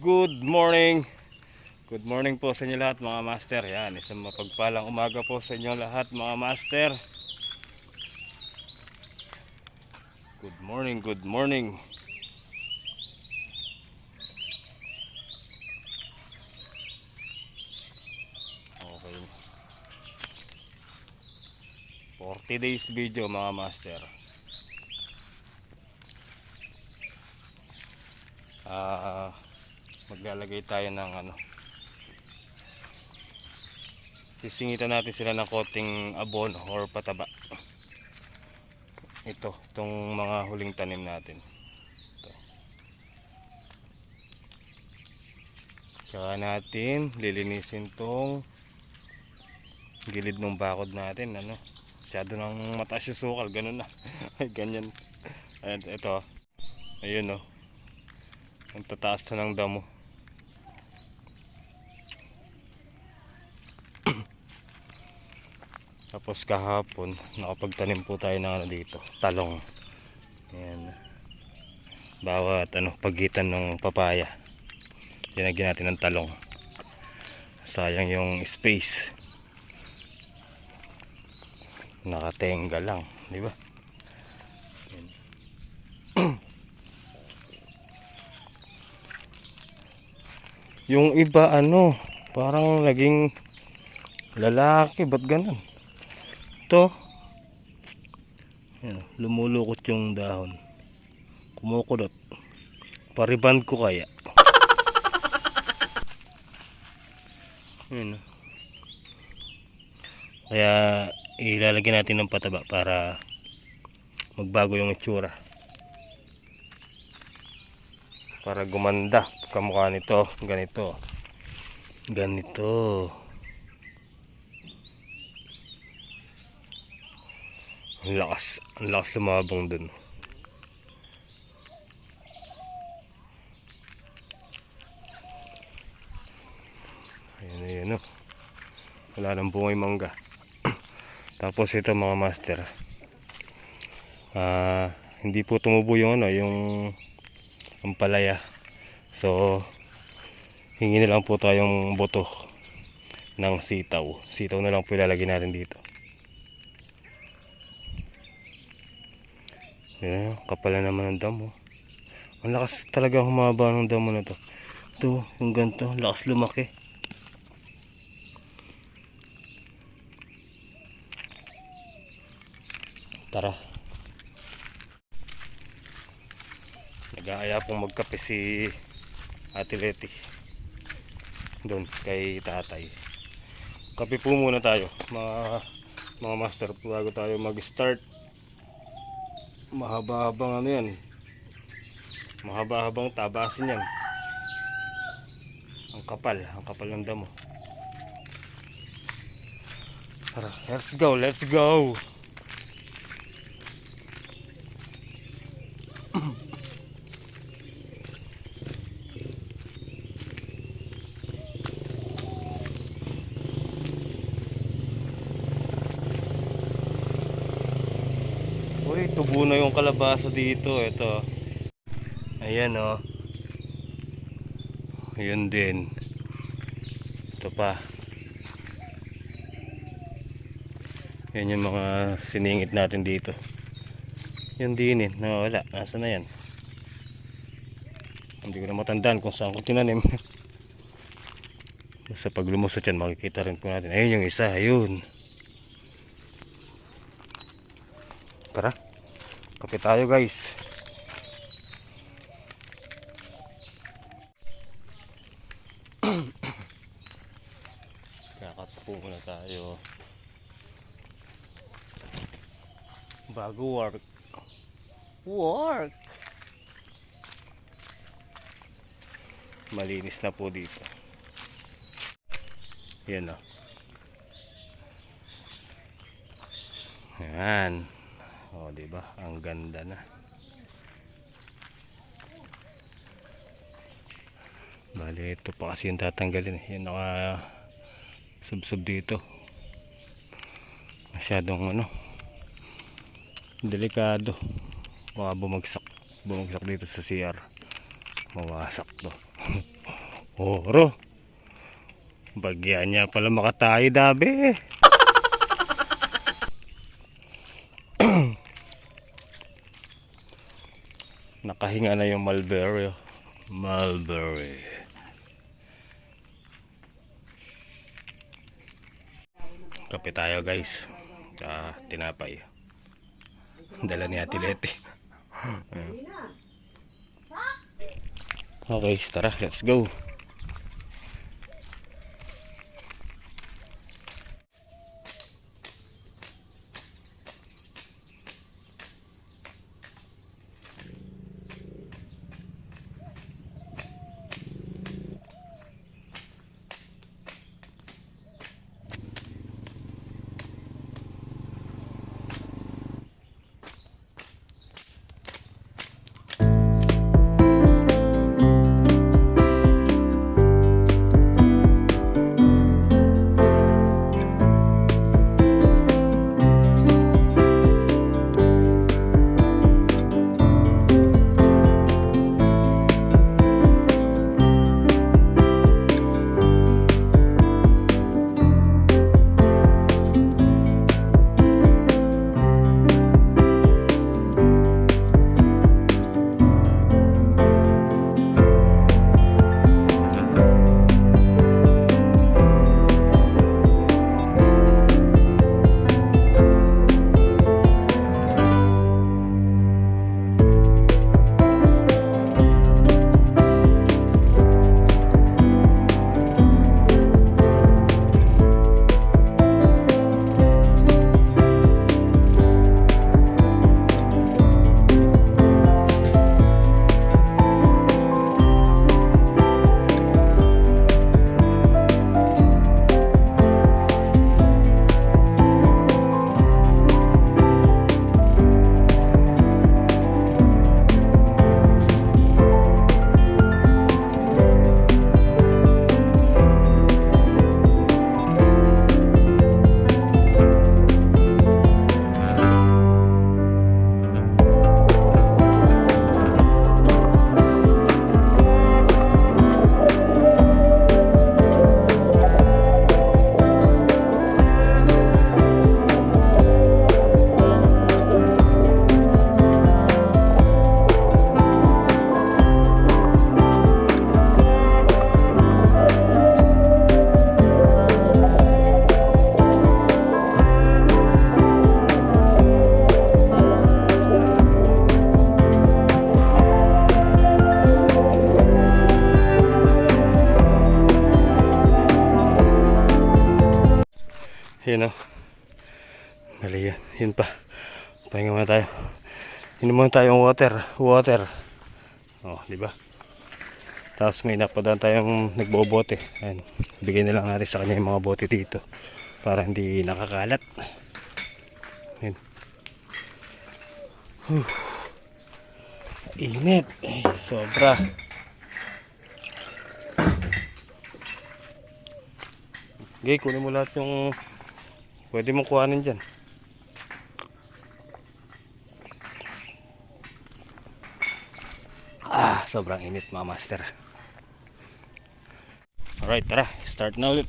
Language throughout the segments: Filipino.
Good morning. Good morning po sa inyo lahat mga master. Yan, isang mapagpalang umaga po sa inyo lahat mga master. Good morning, good morning. Okay. 40 days video mga master. Maglalagay tayo ng sisingitan natin sila ng konting abono or pataba. Itong mga huling tanim natin. Tsaka natin lilinisin tong gilid ng bakod natin. Masyado nang mataas yung sukal, ganun na. Ganyan. Ayan, ito. Ayun ang tataas na ng damo. Tapos kahapon nakapagtanim po tayo ng dito, talong. Ayan. Bawat pagitan ng papaya linagyan natin ng talong. Sayang yung space, nakatenga lang, di ba? Yung iba parang naging lalaki, ba't ganun? Ito, lumulukot yung dahon, kumukulot. Pariband ko kaya. Kaya ilalagyan natin ng pataba para magbago yung itsura, para gumanda kamukha nito. Ganito ang lakas lumabong dun. Ayan, wala nang bunga yung mangga. Tapos ito mga master, hindi po tumubo yung yung ampalaya. So hingi na lang po tayong boto ng sitaw na lang po ilalagay natin dito. Ayan, kapal na naman ng damo. Ang lakas talaga humaba ng damo na to. Ito, yung ganito, lakas lumaki. Tara. Nag-aaya pong magkape si Ate Leti doon kay tatay. Kape po muna tayo mga master bago tayo mag-start. Mahaba-habang yan, mahaba-habang tabasin yan. Ang kapal ng damo. Tara, let's go. Uy, tubo na yung kalabasa dito. Ito, ayan yun din. Ito pa. Yan yung mga siningit natin dito. Yun din nawala. Nasa na yan? Hindi ko na matandaan kung saan ko tinanim. Sa paglumusot yan makikita rin po natin. Ayun yung isa, ayun. Tara, kape tayo guys. Kakatupo muna tayo bago work. Malinis na po dito. Yan yan. Diba? Ang ganda na. Bale, ito pa kasi yung tatanggalin. Yung naka subsub dito. Masyadong delikado. Baka bumagsak dito sa CR. Mawasak to. Oro. Bagyan niya pala makatayo dabi. Nakahinga na yung mulberry. Mulberry. Kape tayo guys. Sa tinapay. Dala ni Ate Leti. Okay, tara, let's go. Yun o. Mali yan. Yun pa. Pahinga muna tayo. Inom muna tayong water. O, diba? Tapos may napadaan tayong nagbobote. Ayan. Bigay na lang natin sa kanya yung mga bote dito. Para hindi nakakalat. Ayan. Init. Sobra. Okay, kunin mo lahat yung pwede mong kuhanin dyan. Sobrang init mga master. Alright, tara, start na ulit.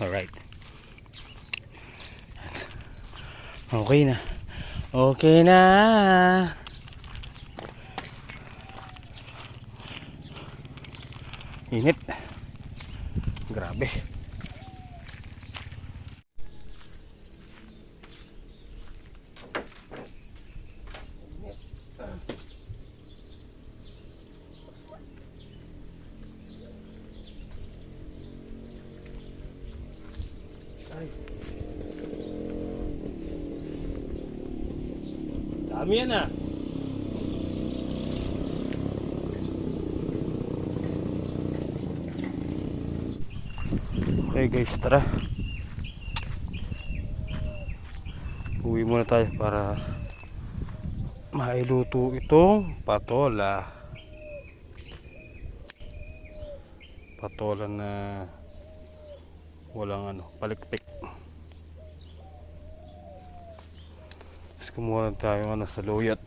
Alright. Okay na. Okay na. Init. Grabe. Ay. Dami yan ah. Okay guys, tara. Uwi muna tayo para mailuto itong patola. Patola na walang palikpik. Tapos kumuha na tayo sa luyot.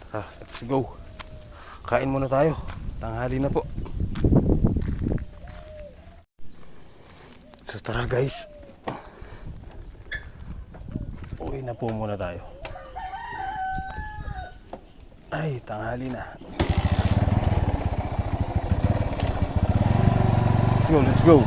Tara, let's go. Kain muna tayo. Tanghali na po. So tara guys. Uwi na po muna tayo. Ay, tanghali na. Let's go, let's go.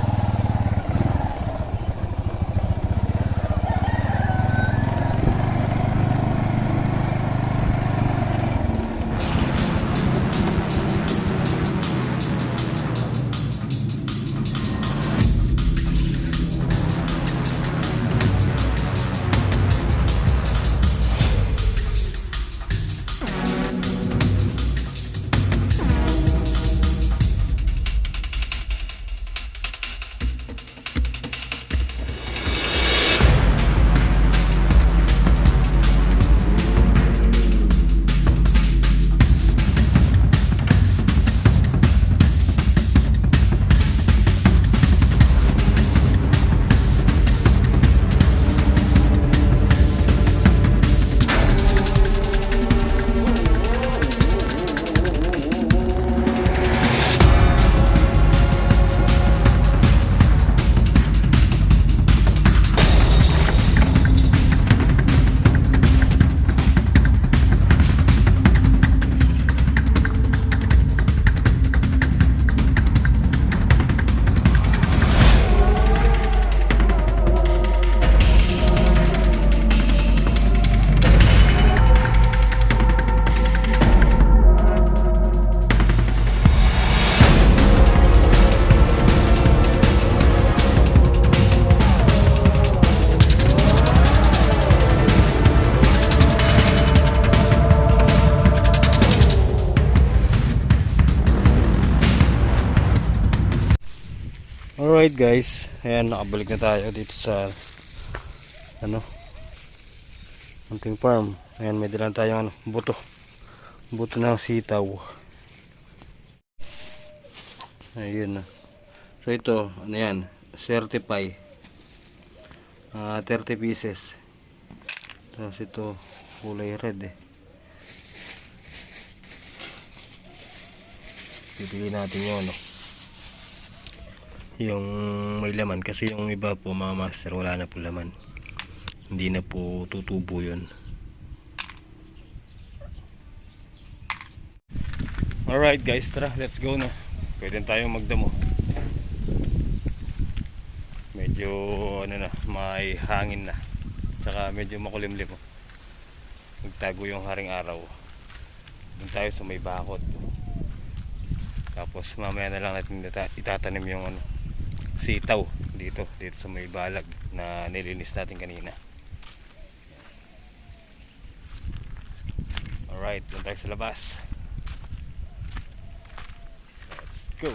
Alright guys, ayan, nakabalik na tayo dito sa hunting farm. Ayan, may dalang tayong buto ng sitaw. Ayun na. So ito, yan, certify 30 pieces. Tapos ito kulay red pipili natin yung may laman, kasi yung iba po mga master wala na po laman, hindi na po tutubo yun. Alright guys, tara, let's go na. Pwede tayong magdamo. Medyo may hangin na, saka medyo makulimlim. Nagtago yung haring araw. Doon tayo sa may bakod. Tapos mamaya na lang natin itatanim yung sitaw dito sa may balag na nilinis natin kanina. Alright, doon tayo sa labas. Let's go.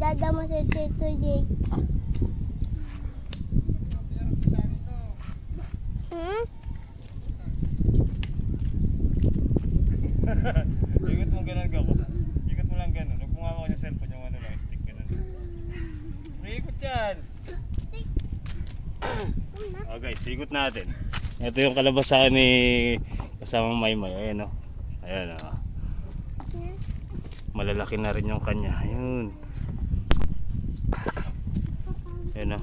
dada mo si Tito Jake. Hmm? Ikot mo ganun ako. Ikot mo lang ganun. Huwag mo nga ako yung cellphone, yung ano lang, stick ganun. May ikot yan. Oh guys, ikot natin. Ito yung kalabasan ni kasamang Maymay. Ayan o. Ayan o. Malalaki na rin yung kanya. Ayun. Ayan o.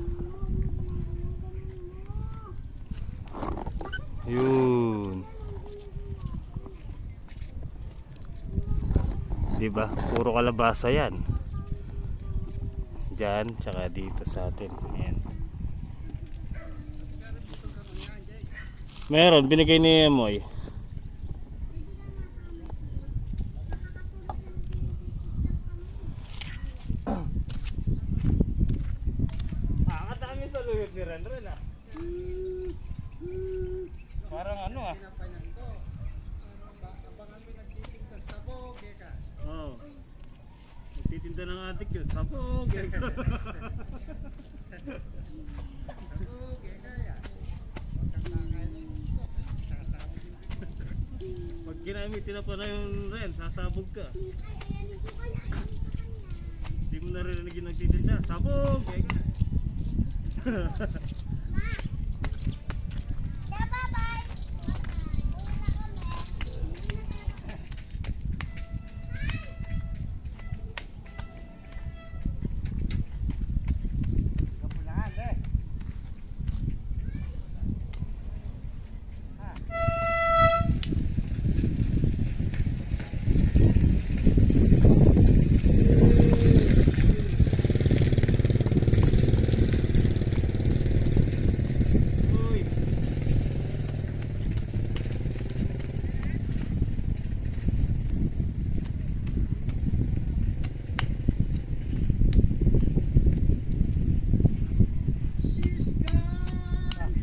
Yun. Diba? Puro kalabasa yan. Diyan, tsaka dito sa atin. Ayan. Meron, binigay ni Emoy. Katami sa luyot ni Renren ah. Parang ano ah. Oo. Nagtitinda ng adik yun. Sabog. Pag ginamitin na pa na yung Ren, sasabog ka. Hindi mo narinig yung nagtitinda. Sabog!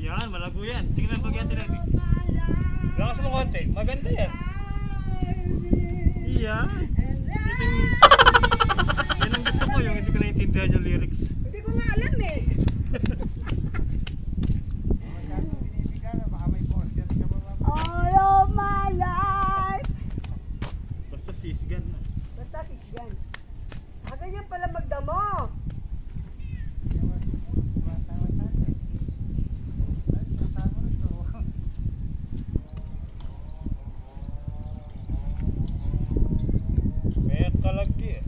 Yan, malago yan. Sige na, pag-yati natin. Lakas mo konti. Maganda yan. Yan. Yan ang gusto ko, yung hindi ko naiintindihan yung lyrics. Hindi ko nga alam eh. All of my life. Basta sisgan. Basta sisgan. Ganyan pala magdamo. May kalagi eh.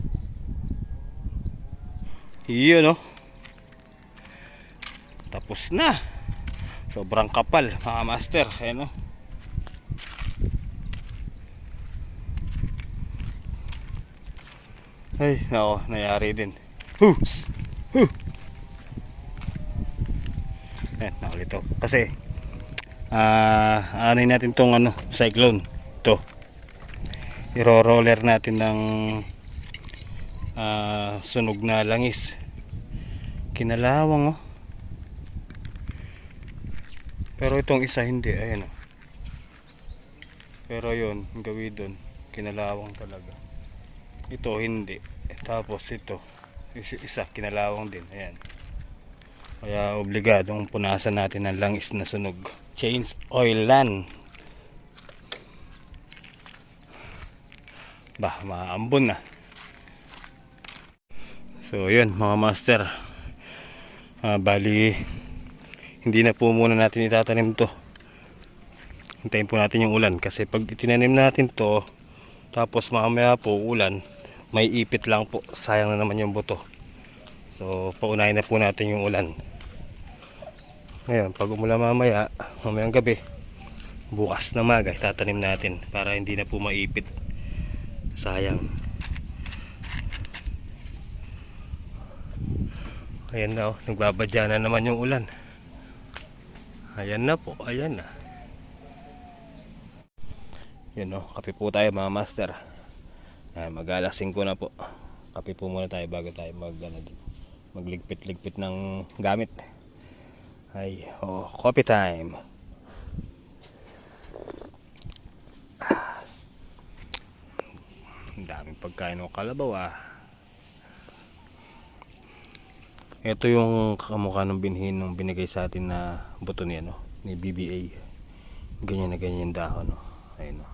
Iyon oh. Tapos na. Sobrang kapal mga master. Ayan oh. Ay, nako, nangyari din. Hus! Huh! Ayan, nakulito. Kasi, anoy natin tong ano, cyclone. Ito. Iro-roller natin ng sunog na langis. Kinalawang oh. Pero itong isa hindi, ayan oh. Pero yun, gawin doon, kinalawang talaga. Ito hindi. Tapos ito, isa kinalawang din, ayan. Kaya obligadong punasan natin ng langis na sunog. Change oil lan. Bah, maambon na. So yun mga master, bali hindi na po muna natin itatanim to. Hintayin po natin yung ulan, kasi pag itinanim natin to tapos mamaya po ulan, may ipit lang po, sayang na naman yung buto. So paunahin na po natin yung ulan. Ngayon pag umulan mamaya, mamayang gabi, bukas na maga itatanim natin para hindi na po maipit, sayang. Ayan na oh, nagbabadya na naman yung ulan. Ayan na po, ayan na. Yun oh, kape po tayo mga master. Mag-alas 5 na po. Kape po muna tayo bago tayo magligpit-ligpit ng gamit. Ay, oh, coffee time. Ang daming pagkain ng kalabaw ah. Ito yung kamukha ng binhin nung binigay sa atin na buto ni ano, ni BBA. Ganyan na ganyan yung dahon, no. Ayun, no.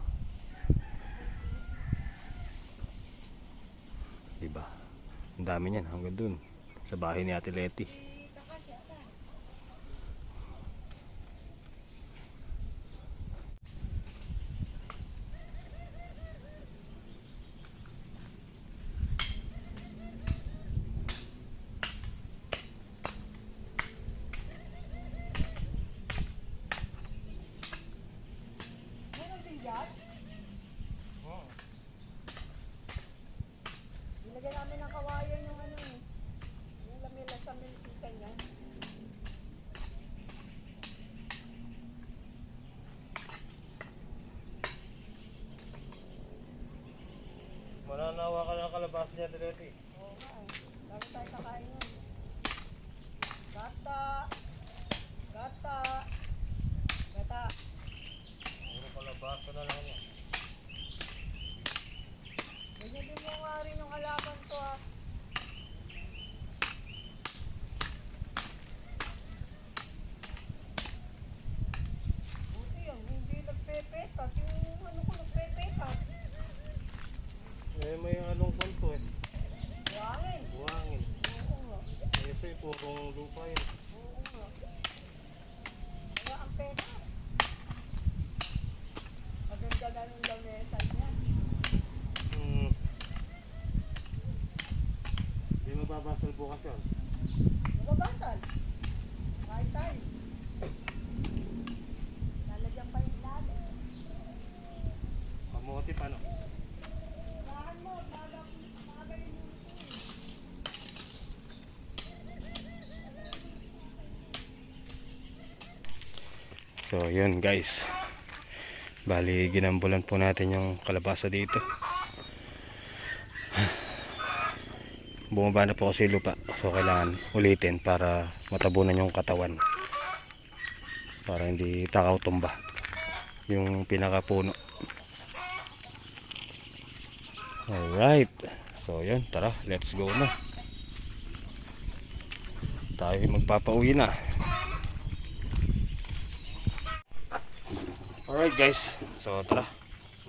Diba? Ang dami niyan hanggang dun sa bahay ni Ate Leti. Meron din dyan? Nilagyan namin ng kawayan yung ano eh. Yung lamela sa milisita niya. Mananawa ka ng kalabasa niya, Ate Leti. Oo nga eh. Bago tayo kakain yan. Gata! Gata! Gata! Puro kalabasa na lang yan. Ganyan din mo nga rin yung halaman ko ah. Buti yan, hindi nagpepetat. Yung ano ko nagpepetat. Eh, may anong santo eh. Buhangin. Buhangin. Oo nga. Eh, sa'yo, purong lupa yun. Oo nga. Wala ang peka. Maganda na yung lamesa niya. Hindi mababasal bukas yun. Nababasal. Kahit tayo. Lalagyan pa yung ilalim. Kamote paano? Lahan mo, maaga yung luto eh. So yun guys, bali ginambulan po natin yung kalabasa dito. Bumaba na po kasi lupa, so kailangan ulitin para matabunan yung katawan, para hindi takaw tumba yung pinakapuno. Alright, so yun, tara, let's go na. Tayo magpapauwi na. Alright guys, so tara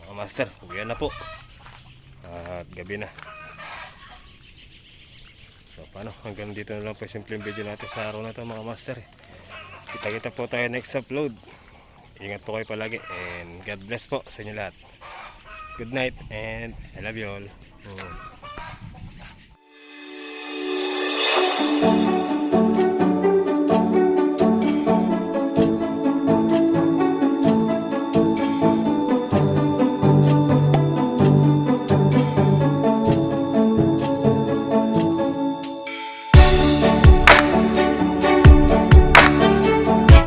mga master, uwian na po at gabi na. So paano, hanggang dito na lang po yung simpleng video natin sa araw na to mga master. Kita-kita po tayo next upload. Ingat po kayo palagi and God bless po sa inyo lahat. Good night and I love you all.